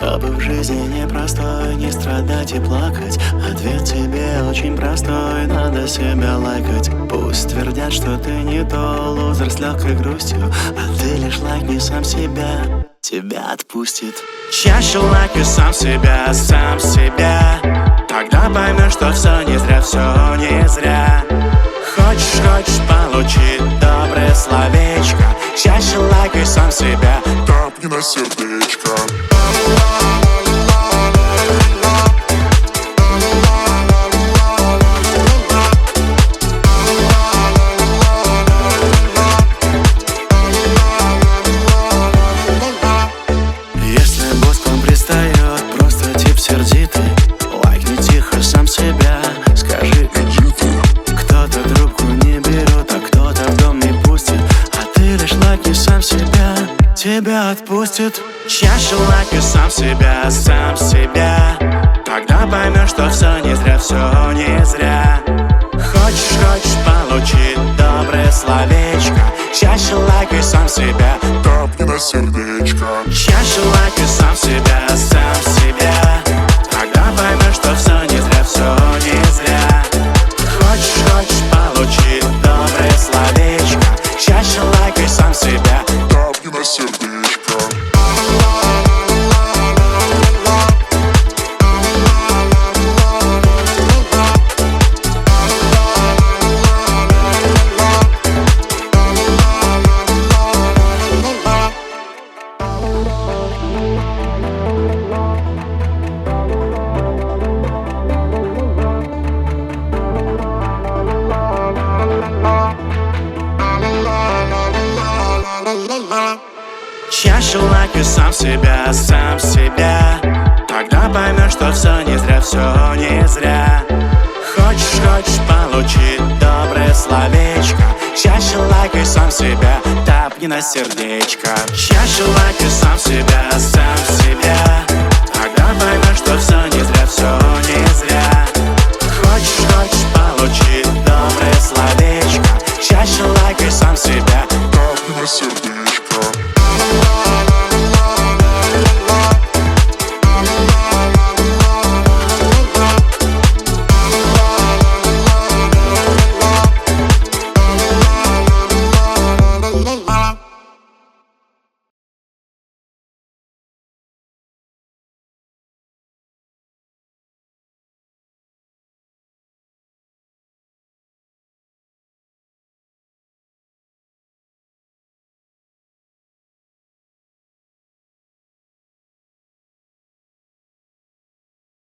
Чтобы в жизни непростой не страдать и плакать, ответ тебе очень простой: надо себя лайкать. Пусть твердят, что ты не то, лузер с легкой грустью, а ты лишь лайкни сам себя, тебя отпустит. Чаще лайкни сам себя, тогда поймешь, что все не зря, все не зря. Хочешь получить доброе словечко, чаще лайкай сам себя, капни на сердечко. Если босс к вам пристает, просто тип сердитый, лайкни тихо сам себя, скажи: Иди ты. кто-то трубку не берет, а кто-то в дом не пустит, а ты лишь лайкни сам себя, тебя отпустит. Чаще лайкни сам себя, тогда поймешь, что все не зря, все не зря. Хочешь получить доброе словечко, чаще лайкай сам себя, Капни на сердечко. чаще лайкай сам себя, тогда поймешь, что все не зря, все не зря. Хочешь получить доброе словечко, чаще лайкай сам себя, Капни на сердечко. чаще лайкай сам себя, тогда поймешь, что все не зря, все не зря. Хочешь получить доброе словечко, чаще лайкай сам себя, тапни на сердечко. Чаще лайкай сам себя, тогда поймешь, что все не зря, все не зря. Хочешь получить доброе словечко, чаще лайкай сам себя, Капни на сердечко.